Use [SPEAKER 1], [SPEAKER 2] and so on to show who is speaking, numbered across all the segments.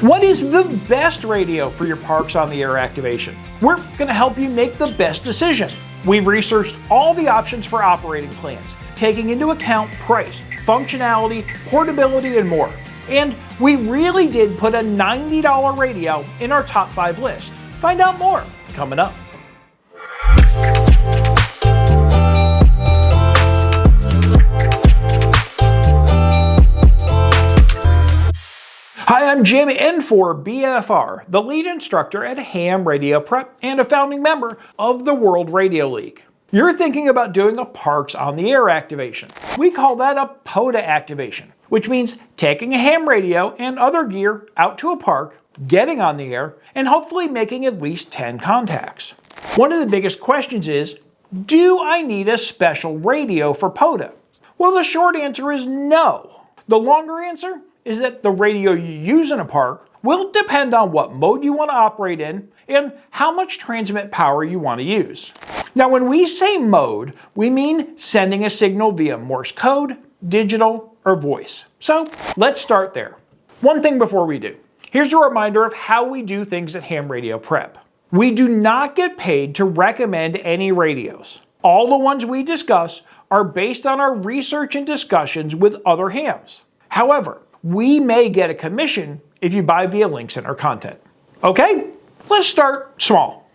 [SPEAKER 1] What is the best radio for your parks on the air activation? We're going to help you make the best decision. We've researched all the options for operating plans, taking into account price, functionality, portability, and more. And we really did put a $90 radio in our top 5 list. Find out more coming up. Hi, I'm Jim in for BFR, the lead instructor at Ham Radio Prep and a founding member of the World Radio League. You're thinking about doing a Parks on the Air activation. We call that a POTA activation, which means taking a ham radio and other gear out to a park, getting on the air, and hopefully making at least 10 contacts. One of the biggest questions is, do I need a special radio for POTA? Well, the short answer is no. The longer answer is that the radio you use in a park will depend on what mode you want to operate in and how much transmit power you want to use. Now, when we say mode, we mean sending a signal via Morse code, digital, or voice. So let's start there. One thing before we do. Here's a reminder of how we do things at Ham Radio Prep. We do not get paid to recommend any radios. All the ones we discuss are based on our research and discussions with other hams. However, we may get a commission if you buy via links in our content. Okay, let's start small.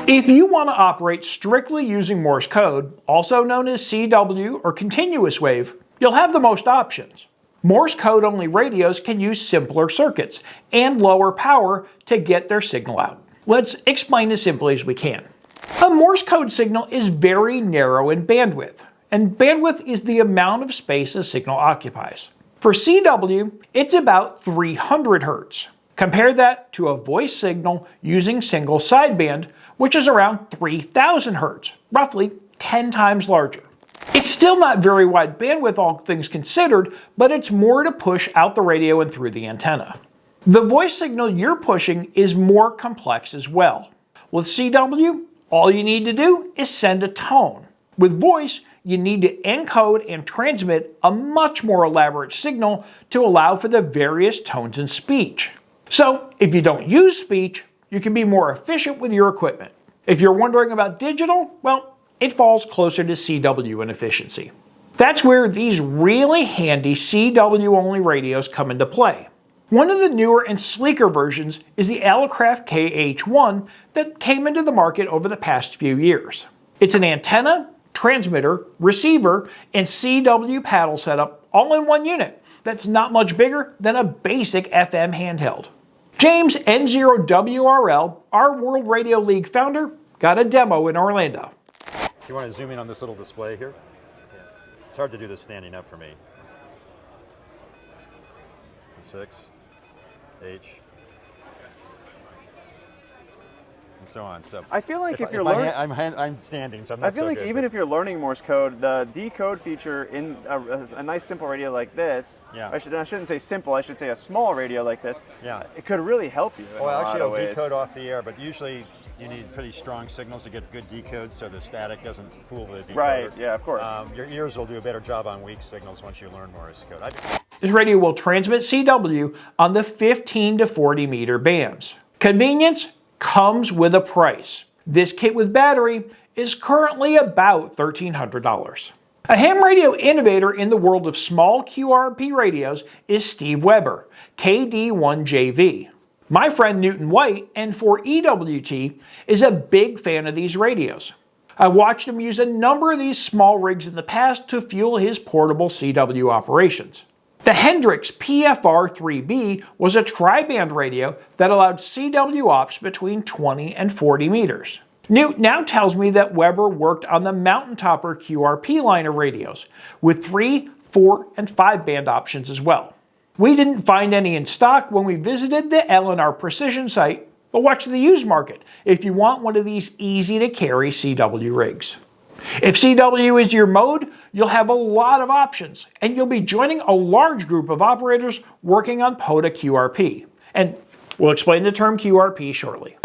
[SPEAKER 1] If you want to operate strictly using Morse code, also known as CW or continuous wave, you'll have the most options. Morse code only radios can use simpler circuits and lower power to get their signal out. Let's explain as simply as we can. A Morse code signal is very narrow in bandwidth, and bandwidth is the amount of space a signal occupies. For CW, it's about 300 Hz. Compare that to a voice signal using single sideband, which is around 3000 Hz, roughly 10 times larger. It's still not very wide bandwidth, all things considered, but it's more to push out the radio and through the antenna. The voice signal you're pushing is more complex as well. With CW, all you need to do is send a tone. With voice, you need to encode and transmit a much more elaborate signal to allow for the various tones in speech. So, if you don't use speech, you can be more efficient with your equipment. If you're wondering about digital, well, it falls closer to CW in efficiency. That's where these really handy CW-only radios come into play. One of the newer and sleeker versions is the Elecraft KH1 that came into the market over the past few years. It's an antenna, transmitter, receiver, and CW paddle setup all in one unit. That's not much bigger than a basic FM handheld. James N0WRL, our World Radio League founder, got a demo in Orlando.
[SPEAKER 2] Do you want to zoom in on this little display here? Yeah. It's hard to do this standing up for me. 6, H, and so on. So
[SPEAKER 3] I feel like if you're learning,
[SPEAKER 2] I'm standing, so I'm not
[SPEAKER 3] I feel
[SPEAKER 2] so
[SPEAKER 3] like
[SPEAKER 2] good,
[SPEAKER 3] even if you're learning Morse code, the decode feature in a nice simple radio like this,
[SPEAKER 2] yeah.
[SPEAKER 3] I shouldn't say simple, I should say a small radio like this,
[SPEAKER 2] yeah.
[SPEAKER 3] It could really help you in a lot
[SPEAKER 2] actually
[SPEAKER 3] of
[SPEAKER 2] it'll
[SPEAKER 3] ways.
[SPEAKER 2] decode off the air, but usually you need pretty strong signals to get good decode so the static doesn't fool the decoder.
[SPEAKER 3] Right, yeah, of course.
[SPEAKER 2] Your ears will do a better job on weak signals once you learn Morse code.
[SPEAKER 1] This radio will transmit CW on the 15 to 40 meter bands. Convenience comes with a price. This kit with battery is currently about $1,300. A ham radio innovator in the world of small QRP radios is Steve Weber, KD1JV. My friend Newton White, N4EWT, is a big fan of these radios. I watched him use a number of these small rigs in the past to fuel his portable CW operations. The Hendrix PFR-3B was a tri-band radio that allowed CW ops between 20 and 40 meters. Newt now tells me that Weber worked on the Mountain Topper QRP line of radios, with 3, 4, and 5 band options as well. We didn't find any in stock when we visited the L&R Precision site, but watch the used market if you want one of these easy-to-carry CW rigs. If CW is your mode, you'll have a lot of options, and you'll be joining a large group of operators working on POTA QRP. And we'll explain the term QRP shortly.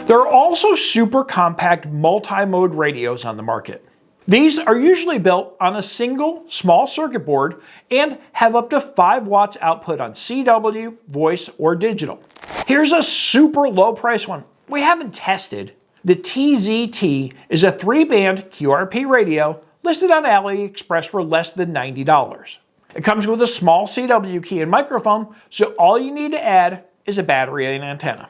[SPEAKER 1] There are also super compact multi-mode radios on the market. These are usually built on a single small circuit board and have up to 5 watts output on CW, voice, or digital. Here's a super low price one we haven't tested. The TZT is a 3-band QRP radio listed on AliExpress for less than $90. It comes with a small CW key and microphone, so all you need to add is a battery and antenna.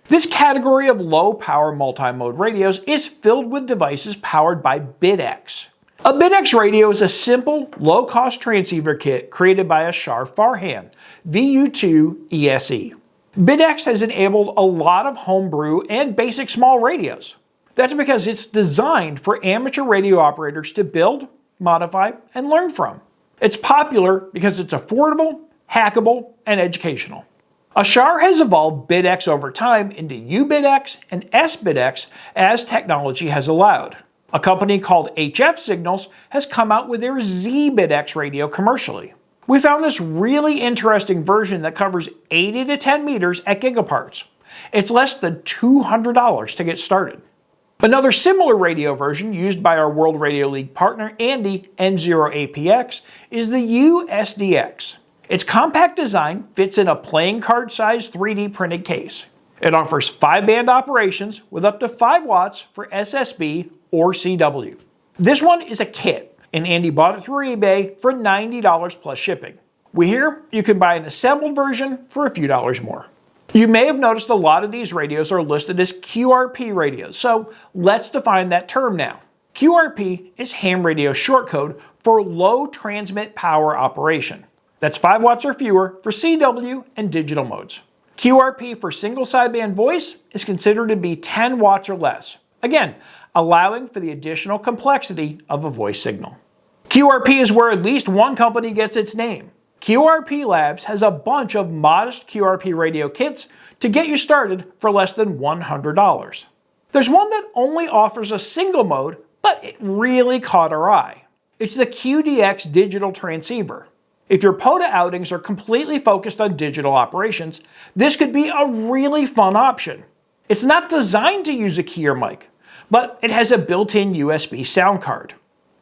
[SPEAKER 1] This category of low-power multi-mode radios is filled with devices powered by BitX. A BitX radio is a simple, low-cost transceiver kit created by Ashar Farhan, VU2 ESE. BitX has enabled a lot of homebrew and basic small radios. That's because it's designed for amateur radio operators to build, modify, and learn from. It's popular because it's affordable, hackable, and educational. Ashar has evolved BitX over time into UBitX and SBitX as technology has allowed. A company called HF Signals has come out with their ZBitX radio commercially. We found this really interesting version that covers 80 to 10 meters at gigaparts. It's less than $200 to get started. Another similar radio version used by our World Radio League partner Andy N0APX is the USDX. Its compact design fits in a playing card sized 3D printed case. It offers 5-band operations with up to 5 watts for SSB or CW. This one is a kit, and Andy bought it through eBay for $90 plus shipping. We hear you can buy an assembled version for a few dollars more. You may have noticed a lot of these radios are listed as QRP radios, so let's define that term now. QRP is ham radio shortcode for low transmit power operation. That's 5 watts or fewer for CW and digital modes. QRP for single sideband voice is considered to be 10 watts or less, again, allowing for the additional complexity of a voice signal. QRP is where at least one company gets its name. QRP Labs has a bunch of modest QRP radio kits to get you started for less than $100. There's one that only offers a single mode, but it really caught our eye. It's the QDX digital transceiver. If your POTA outings are completely focused on digital operations, this could be a really fun option. It's not designed to use a key or mic, but it has a built-in USB sound card.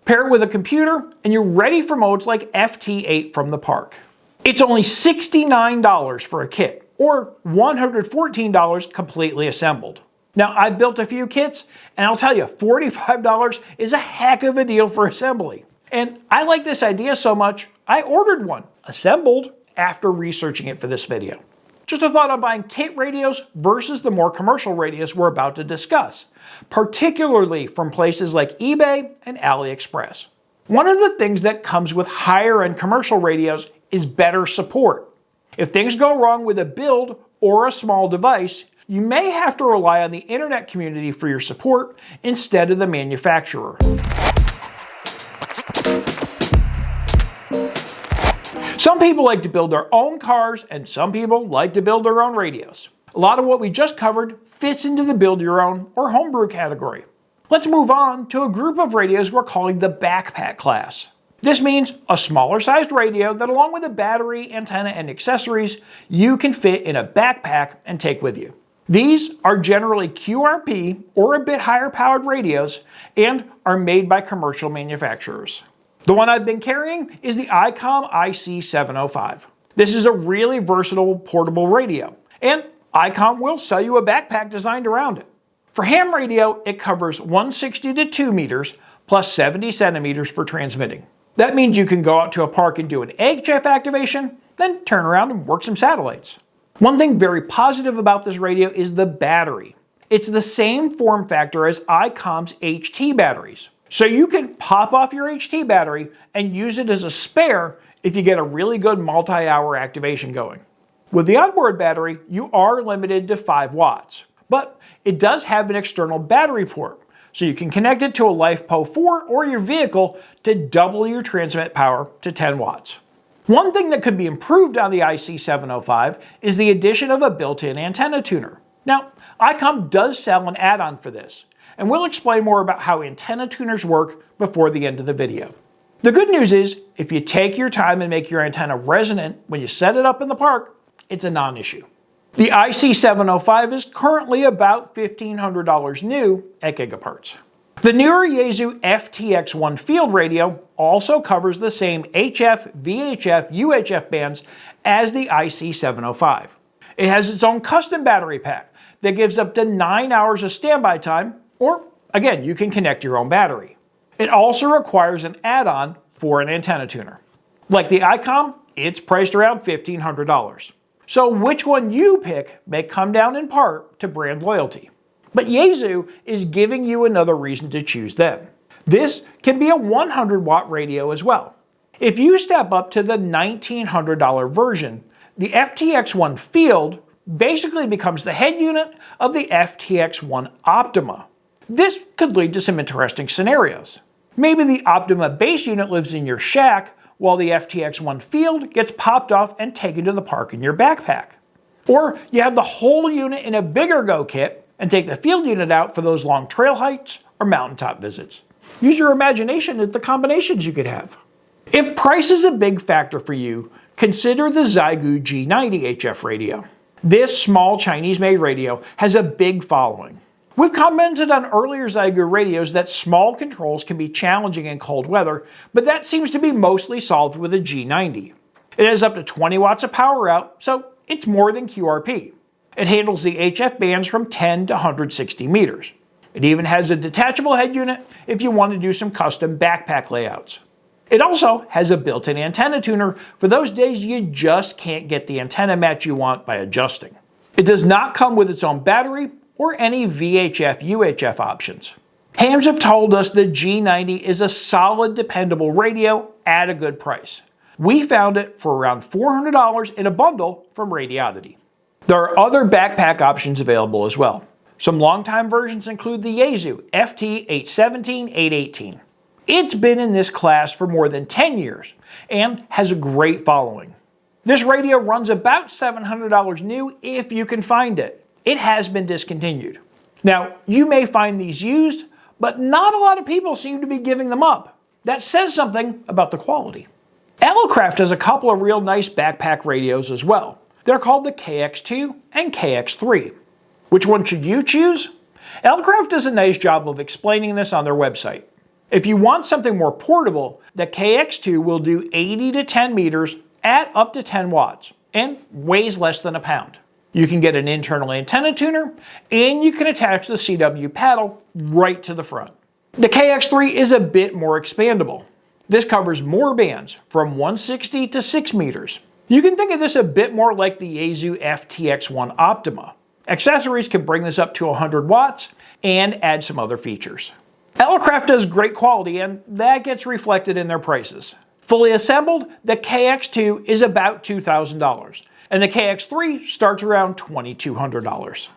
[SPEAKER 1] Pair it with a computer, and you're ready for modes like FT8 from the park. It's only $69 for a kit, or $114 completely assembled. Now, I've built a few kits, and I'll tell you, $45 is a heck of a deal for assembly. And I like this idea so much, I ordered one, assembled, after researching it for this video. Just a thought on buying kit radios versus the more commercial radios we're about to discuss, particularly from places like eBay and AliExpress. One of the things that comes with higher-end commercial radios is better support. If things go wrong with a build or a small device, you may have to rely on the internet community for your support instead of the manufacturer. Some people like to build their own cars, and some people like to build their own radios. A lot of what we just covered fits into the build your own or homebrew category. Let's move on to a group of radios we're calling the backpack class. This means a smaller sized radio that, along with a battery, antenna, and accessories, you can fit in a backpack and take with you. These are generally QRP or a bit higher powered radios and are made by commercial manufacturers. The one I've been carrying is the ICOM IC705. This is a really versatile portable radio, and ICOM will sell you a backpack designed around it. For ham radio, it covers 160 to 2 meters plus 70 centimeters for transmitting. That means you can go out to a park and do an HF activation, then turn around and work some satellites. One thing very positive about this radio is the battery. It's the same form factor as ICOM's HT batteries. So you can pop off your HT battery and use it as a spare if you get a really good multi-hour activation going. With the onboard battery, you are limited to 5 watts, but it does have an external battery port, so you can connect it to a LiFePO 4 or your vehicle to double your transmit power to 10 watts. One thing that could be improved on the IC705 is the addition of a built-in antenna tuner. Now, ICOM does sell an add-on for this, and we'll explain more about how antenna tuners work before the end of the video. The good news is, if you take your time and make your antenna resonant when you set it up in the park, it's a non-issue. The IC705 is currently about $1,500 new at Gigaparts. The newer Yaesu FTX1 field radio also covers the same HF, VHF, UHF bands as the IC705. It has its own custom battery pack that gives up to 9 hours of standby time, or again, you can connect your own battery. It also requires an add-on for an antenna tuner. Like the ICOM, it's priced around $1,500. So which one you pick may come down in part to brand loyalty. But Yaesu is giving you another reason to choose them. This can be a 100-watt radio as well. If you step up to the $1,900 version, the FTX1 Field basically becomes the head unit of the FTX1 Optima. This could lead to some interesting scenarios. Maybe the Optima base unit lives in your shack while the FTX1 Field gets popped off and taken to the park in your backpack. Or you have the whole unit in a bigger Go kit and take the field unit out for those long trail hikes or mountaintop visits. Use your imagination at the combinations you could have. If price is a big factor for you, consider the Xiegu G90 HF radio. This small Chinese-made radio has a big following. We've commented on earlier Xiegu radios that small controls can be challenging in cold weather, but that seems to be mostly solved with a G90. It has up to 20 watts of power out, so it's more than QRP. It handles the HF bands from 10 to 160 meters. It even has a detachable head unit if you want to do some custom backpack layouts. It also has a built-in antenna tuner for those days you just can't get the antenna match you want by adjusting. It does not come with its own battery or any VHF UHF options. Hams have told us the G90 is a solid, dependable radio at a good price. We found it for around $400 in a bundle from Radiodity. There are other backpack options available as well. Some longtime versions include the Yaesu FT817-818. It's been in this class for more than 10 years and has a great following. This radio runs about $700 new if you can find it. It has been discontinued. Now, you may find these used, but not a lot of people seem to be giving them up. That says something about the quality. Elecraft has a couple of real nice backpack radios as well. They're called the KX2 and KX3. Which one should you choose? Elecraft does a nice job of explaining this on their website. If you want something more portable, the KX2 will do 80 to 10 meters at up to 10 watts and weighs less than a pound. You can get an internal antenna tuner and you can attach the CW paddle right to the front. The KX3 is a bit more expandable. This covers more bands from 160 to 6 meters. You can think of this a bit more like the Yaesu FTX1 Optima. Accessories can bring this up to 100 watts and add some other features. Elecraft does great quality and that gets reflected in their prices. Fully assembled, the KX2 is about $2,000 and the KX3 starts around $2,200.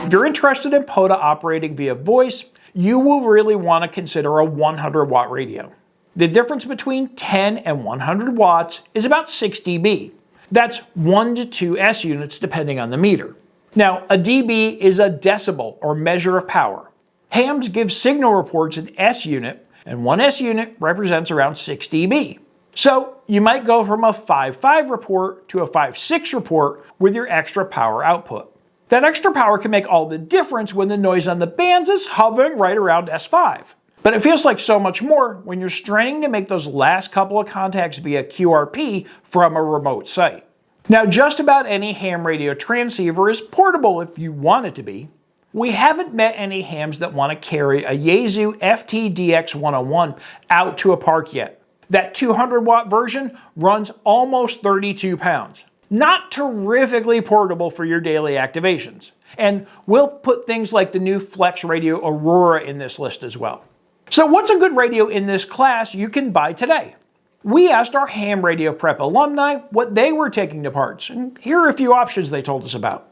[SPEAKER 1] If you're interested in POTA operating via voice, you will really want to consider a 100 watt radio. The difference between 10 and 100 watts is about 6 dB. That's 1 to 2 S units depending on the meter. Now, a dB is a decibel or measure of power. Hams give signal reports an S unit, and 1 S unit represents around 6 dB. So you might go from a 5.5 report to a 5.6 report with your extra power output. That extra power can make all the difference when the noise on the bands is hovering right around S5. But it feels like so much more when you're straining to make those last couple of contacts via QRP from a remote site. Now, just about any ham radio transceiver is portable if you want it to be. We haven't met any hams that want to carry a Yaesu FT-DX101 out to a park yet. That 200 watt version runs almost 32 pounds. Not terrifically portable for your daily activations. And we'll put things like the new Flex Radio Aurora in this list as well. So what's a good radio in this class you can buy today? We asked our ham radio prep alumni what they were taking to parts, and here are a few options they told us about.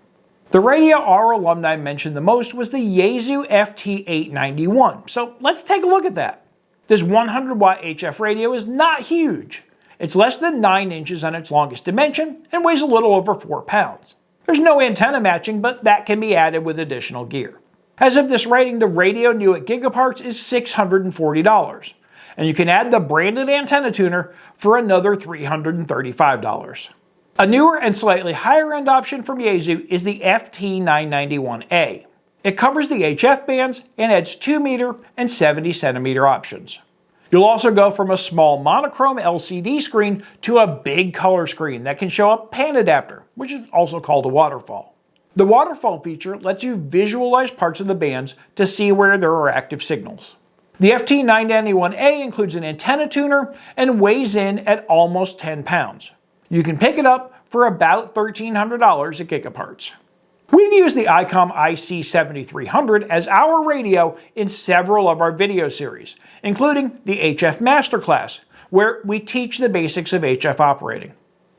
[SPEAKER 1] The radio our alumni mentioned the most was the Yaesu FT891, so let's take a look at that. This 100 watt HF radio is not huge. It's less than 9 inches on its longest dimension and weighs a little over 4 pounds. There's no antenna matching, but that can be added with additional gear. As of this writing, the radio new at Gigaparts is $640. and you can add the branded antenna tuner for another $335. A newer and slightly higher end option from Yaesu is the FT991A. It covers the HF bands and adds 2 meter and 70 centimeter options. You'll also go from a small monochrome LCD screen to a big color screen that can show a pan adapter, which is also called a waterfall. The waterfall feature lets you visualize parts of the bands to see where there are active signals. The FT991A includes an antenna tuner and weighs in at almost 10 pounds. You can pick it up for about $1,300 at Gigaparts. We've used the ICOM IC7300 as our radio in several of our video series, including the HF Masterclass, where we teach the basics of HF operating.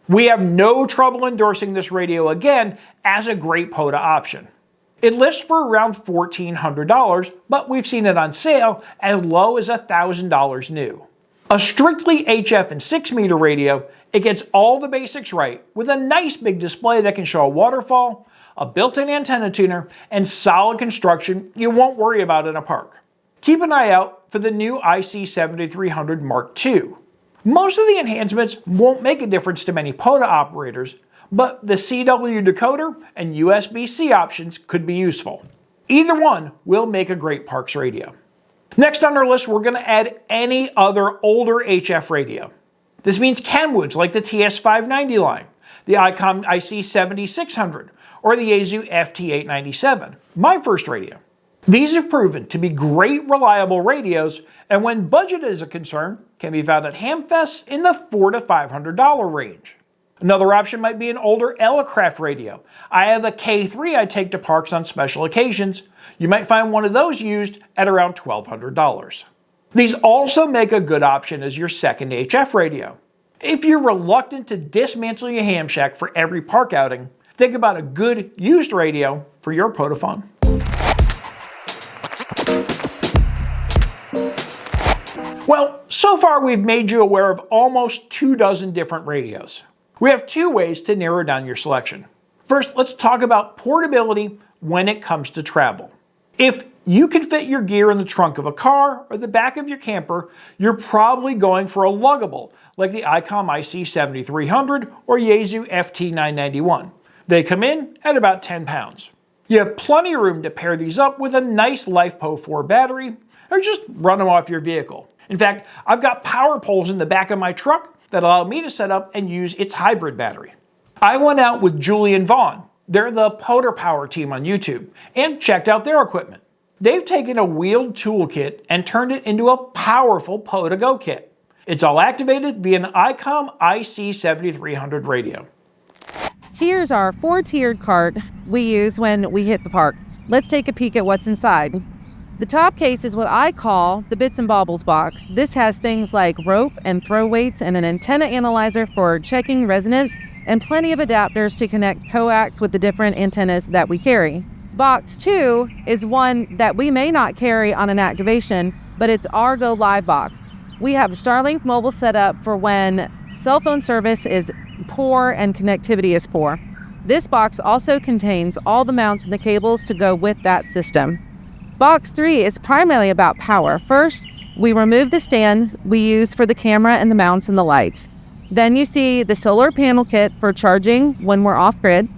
[SPEAKER 1] We have no trouble endorsing this radio again as a great POTA option. It lists for around $1,400, but we've seen it on sale as low as $1,000 new. A strictly HF and 6 meter radio, it gets all the basics right with a nice big display that can show a waterfall, a built-in antenna tuner, and solid construction you won't worry about in a park. Keep an eye out for the new IC7300 Mark II. Most of the enhancements won't make a difference to many POTA operators, but the CW decoder and USB-C options could be useful. Either one will make a great parks radio. Next on our list, we're going to add any other older HF radio. This means Kenwoods like the TS590 line, the ICOM IC7600, or the Yaesu FT897, my first radio. These have proven to be great reliable radios, and when budget is a concern, can be found at Hamfests in the $400 to $500 range. Another option might be an older Elecraft radio. I have a K3 I take to parks on special occasions. You might find one of those used at around $1,200. These also make a good option as your second HF radio. If you're reluctant to dismantle your ham shack for every park outing, think about a good used radio for your POTA fun. Well, so far we've made you aware of almost 24 different radios. We have 2 ways to narrow down your selection. First, let's talk about portability when it comes to travel. If you can fit your gear in the trunk of a car or the back of your camper, you're probably going for a luggable like the ICOM IC7300 or Yaesu FT991. They come in at about 10 pounds. You have plenty of room to pair these up with a nice LifePo 4 battery, or just run them off your vehicle. In fact, I've got power poles in the back of my truck that allow me to set up and use its hybrid battery. I went out with Julie and Vaughn, they're the POTA Power team on YouTube, and checked out their equipment. They've taken a wheeled toolkit and turned it into a powerful POTA Go kit. It's all activated via an ICOM IC7300 radio.
[SPEAKER 4] Here's our 4-tiered cart we use when we hit the park. Let's take a peek at what's inside. The top case is what I call the bits and baubles box. This has things like rope and throw weights and an antenna analyzer for checking resonance and plenty of adapters to connect coax with the different antennas that we carry. Box 2 is one that we may not carry on an activation, but it's our Go Live box. We have Starlink mobile set up for when cell phone service is poor and connectivity is poor. This box also contains all the mounts and the cables to go with that system. Box 3 is primarily about power. First, we remove the stand we use for the camera and the mounts and the lights. Then you see the solar panel kit for charging when we're off-grid,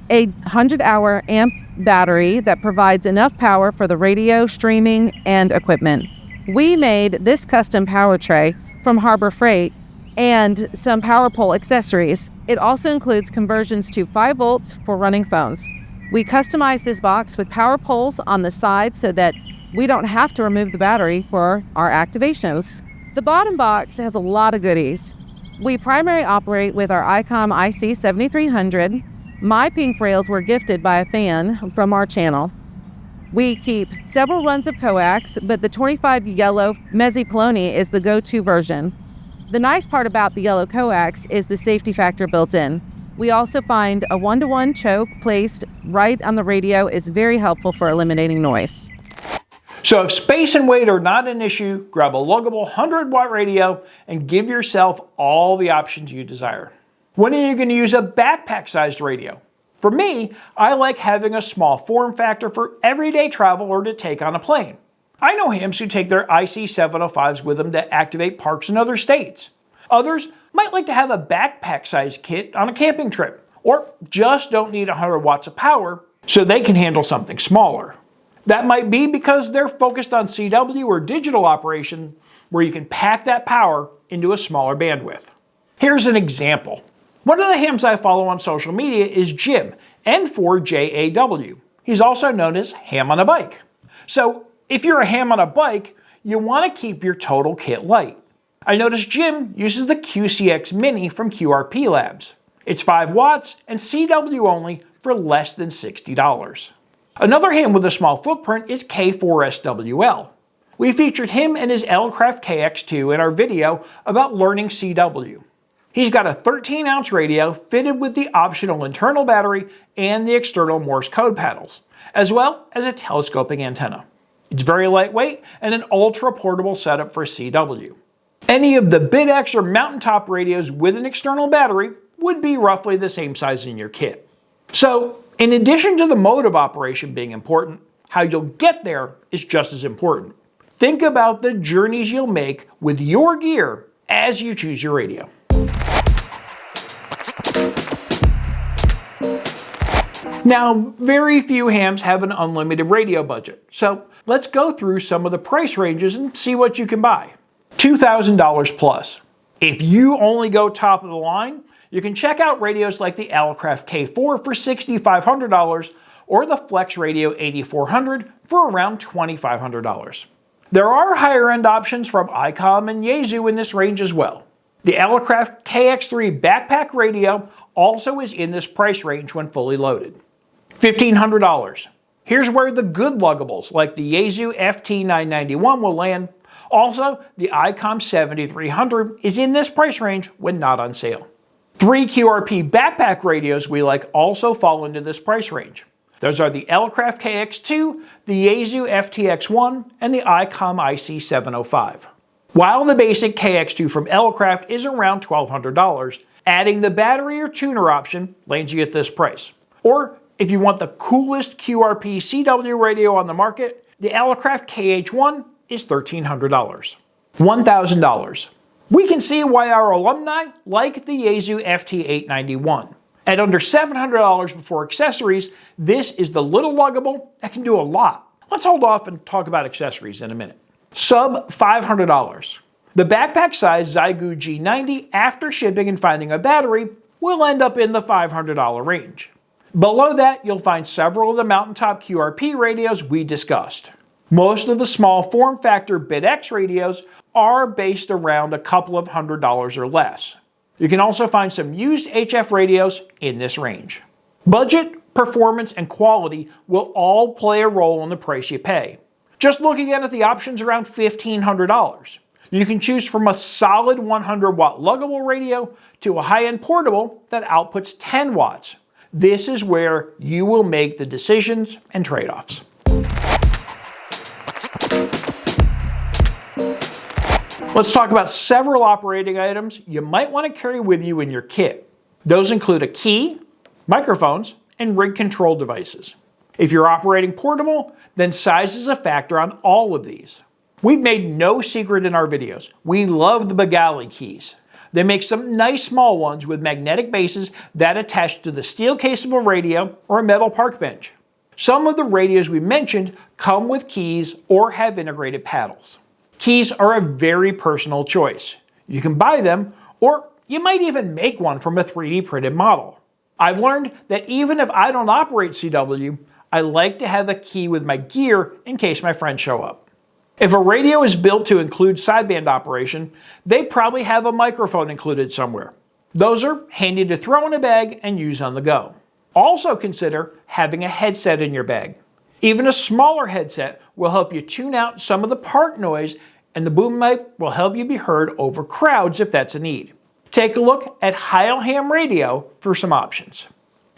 [SPEAKER 4] a 100-hour amp battery that provides enough power for the radio, streaming, and equipment. We made this custom power tray from Harbor Freight and some power pole accessories. It also includes conversions to 5 volts for running phones. We customized this box with power poles on the side so that we don't have to remove the battery for our activations. The bottom box has a lot of goodies. We primarily operate with our ICOM IC7300. My pink rails were gifted by a fan from our channel. We keep several runs of coax, but the 25 yellow Mezzi Poloni is the go-to version. The nice part about the yellow coax is the safety factor built in. We also find a 1-to-1 choke placed right on the radio is very helpful for eliminating noise.
[SPEAKER 1] So if space and weight are not an issue, grab a Luggable 100-watt radio and give yourself all the options you desire. When are you going to use a backpack-sized radio? For me, I like having a small form factor for everyday travel or to take on a plane. I know hams who take their IC705s with them to activate parks in other states. Others might like to have a backpack-sized kit on a camping trip, or just don't need 100 watts of power so they can handle something smaller. That might be because they're focused on CW or digital operation where you can pack that power into a smaller bandwidth. Here's an example. One of the hams I follow on social media is Jim, N4JAW. He's also known as Ham on a Bike. So if you're a ham on a bike, you want to keep your total kit light. I noticed Jim uses the QCX Mini from QRP Labs. It's 5 watts and CW only for less than $60. Another ham with a small footprint is K4SWL. We featured him and his Elecraft KX2 in our video about learning CW. He's got a 13-ounce radio fitted with the optional internal battery and the external Morse code paddles, as well as a telescoping antenna. It's very lightweight and an ultra-portable setup for CW. Any of the BitX or mountaintop radios with an external battery would be roughly the same size in your kit. So, in addition to the mode of operation being important, how you'll get there is just as important. Think about the journeys you'll make with your gear as you choose your radio. Now, very few hams have an unlimited radio budget, so let's go through some of the price ranges and see what you can buy. $2,000 plus. If you only go top of the line, you can check out radios like the Elecraft K4 for $6,500 or the Flex Radio 8400 for around $2,500. There are higher end options from ICOM and Yaesu in this range as well. The Elecraft KX3 backpack radio also is in this price range when fully loaded. $1,500. Here's where the good luggables like the Yaesu FT991 will land. Also, the ICOM 7300 is in this price range when not on sale. 3 QRP backpack radios we like also fall into this price range. Those are the Elecraft KX2, the Yaesu FTX1, and the ICOM IC705. While the basic KX2 from Elecraft is around $1,200, adding the battery or tuner option lands you at this price. Or if you want the coolest QRP CW radio on the market, the Elecraft KH1 is $1,300. $1,000. We can see why our alumni like the Yaesu FT891. At under $700 before accessories, this is the little luggable that can do a lot. Let's hold off and talk about accessories in a minute. Sub $500. The backpack size Zygu G90 after shipping and finding a battery will end up in the $500 range. Below that, you'll find several of the mountaintop QRP radios we discussed. Most of the small form factor BitX radios are based around a couple of $100 or less. You can also find some used HF radios in this range. Budget, performance, and quality will all play a role in the price you pay. Just looking at the options around $1,500. You can choose from a solid 100 watt luggable radio to a high-end portable that outputs 10 watts. This is where you will make the decisions and trade-offs. Let's talk about several operating items you might want to carry with you in your kit. Those include a key, microphones, and rig control devices. If you're operating portable, then size is a factor on all of these. We've made no secret in our videos. We love the Luggable keys. They make some nice small ones with magnetic bases that attach to the steel case of a radio or a metal park bench. Some of the radios we mentioned come with keys or have integrated paddles. Keys are a very personal choice. You can buy them, or you might even make one from a 3D printed model. I've learned that even if I don't operate CW, I like to have a key with my gear in case my friends show up. If a radio is built to include sideband operation, they probably have a microphone included somewhere. Those are handy to throw in a bag and use on the go. Also consider having a headset in your bag. Even a smaller headset will help you tune out some of the park noise, and the boom mic will help you be heard over crowds if that's a need. Take a look at Heil Ham Radio for some options.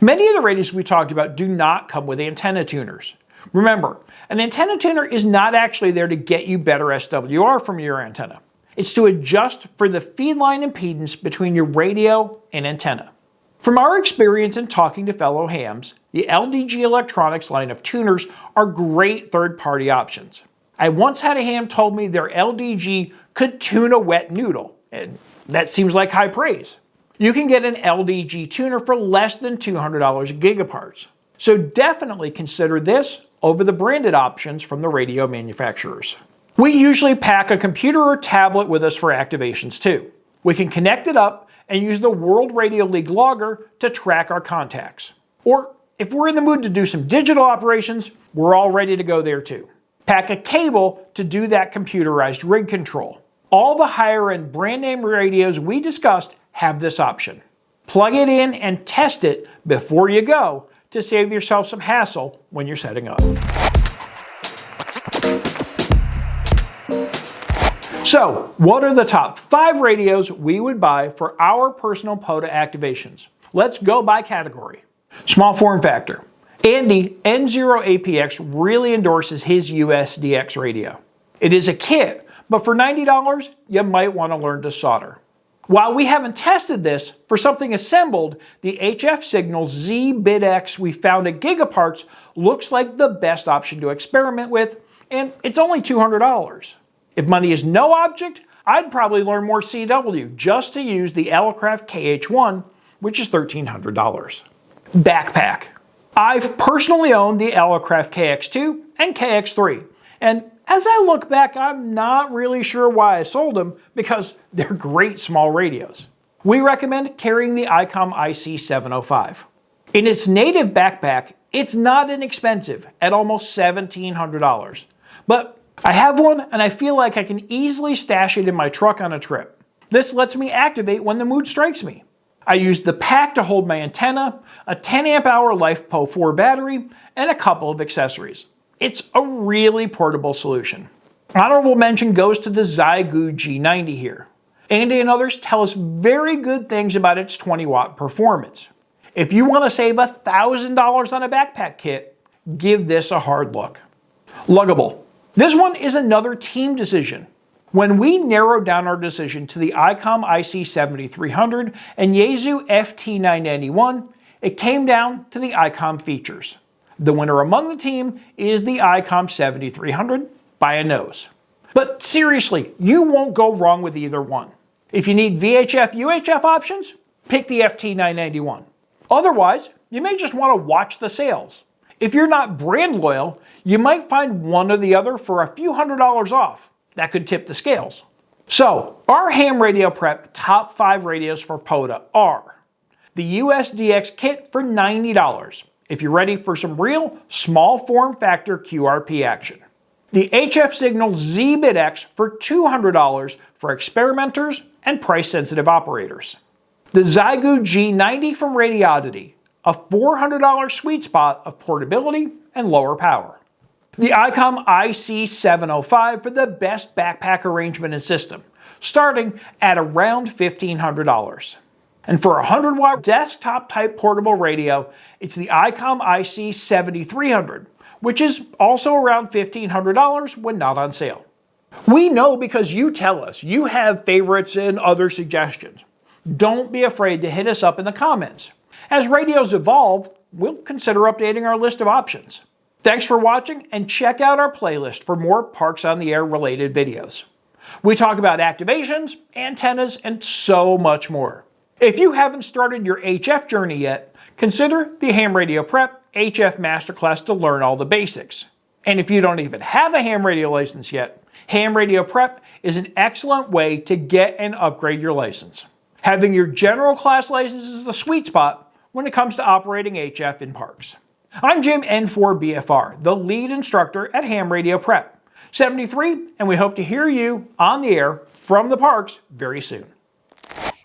[SPEAKER 1] Many of the radios we talked about do not come with antenna tuners. Remember, an antenna tuner is not actually there to get you better SWR from your antenna. It's to adjust for the feed line impedance between your radio and antenna. From our experience in talking to fellow hams, the LDG Electronics line of tuners are great third-party options. I once had a ham told me their LDG could tune a wet noodle, and that seems like high praise. You can get an LDG tuner for less than $200 a gigaparts. So definitely consider this over the branded options from the radio manufacturers. We usually pack a computer or tablet with us for activations too. We can connect it up and use the World Radio League logger to track our contacts. Or if we're in the mood to do some digital operations, we're all ready to go there too. Pack a cable to do that computerized rig control. All the higher end brand name radios we discussed have this option. Plug it in and test it before you go to save yourself some hassle when you're setting up. So, what are the top 5 radios we would buy for our personal POTA activations? Let's go by category. Small form factor. Andy, N0APX, really endorses his USDX radio. It is a kit, but for $90, you might want to learn to solder. While we haven't tested this, for something assembled, the HF Signal Z-BitX we found at Gigaparts looks like the best option to experiment with, and it's only $200. If money is no object, I'd probably learn more CW just to use the Elecraft KH1, which is $1,300. Backpack. I've personally owned the Elecraft KX2 and KX3, and as I look back, I'm not really sure why I sold them because they're great small radios. We recommend carrying the ICOM IC705. In its native backpack, it's not inexpensive at almost $1,700, but I have one and I feel like I can easily stash it in my truck on a trip. This lets me activate when the mood strikes me. I used the pack to hold my antenna, a 10 amp hour LifePo 4 battery, and a couple of accessories. It's a really portable solution. Honorable mention goes to the Xiegu G90 here. Andy and others tell us very good things about its 20 watt performance. If you want to save $1,000 on a backpack kit, give this a hard look. Luggable. This one is another team decision. When we narrowed down our decision to the ICOM IC7300 and Yaesu FT991, it came down to the ICOM features. The winner among the team is the ICOM 7300 by a nose. But seriously, you won't go wrong with either one. If you need VHF, UHF options, pick the FT991. Otherwise, you may just want to watch the sales. If you're not brand loyal, you might find one or the other for a few $100s off. That could tip the scales. So, our ham radio prep top 5 radios for POTA are the USDX kit for $90, if you're ready for some real small form factor QRP action. The HF Signal Z-BitX for $200 for experimenters and price-sensitive operators. The Xiegu G90 from Radioddity, a $400 sweet spot of portability and lower power. The ICOM IC705 for the best backpack arrangement and system, starting at around $1,500. And for a 100-watt desktop-type portable radio, it's the ICOM IC7300, which is also around $1,500 when not on sale. We know because you tell us you have favorites and other suggestions. Don't be afraid to hit us up in the comments. As radios evolve, we'll consider updating our list of options. Thanks for watching, and check out our playlist for more Parks on the Air related videos. We talk about activations, antennas, and so much more. If you haven't started your HF journey yet, consider the Ham Radio Prep HF Masterclass to learn all the basics. And if you don't even have a ham radio license yet, Ham Radio Prep is an excellent way to get and upgrade your license. Having your general class license is the sweet spot when it comes to operating HF in parks. I'm Jim N4BFR, the lead instructor at Ham Radio Prep 73, and we hope to hear you on the air from the parks very soon.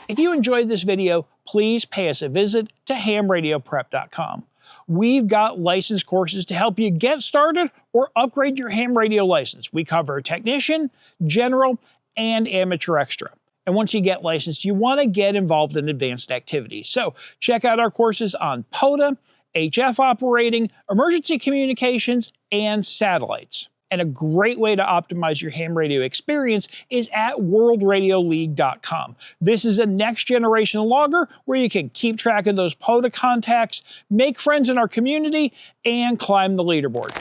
[SPEAKER 1] If you enjoyed this video, please pay us a visit to hamradioprep.com. We've got license courses to help you get started or upgrade your ham radio license. We cover technician, general, and amateur extra. And once you get licensed, you want to get involved in advanced activities. So check out our courses on POTA, HF operating, emergency communications, and satellites. And a great way to optimize your ham radio experience is at worldradioleague.com. This is a next generation logger where you can keep track of those POTA contacts, make friends in our community, and climb the leaderboard.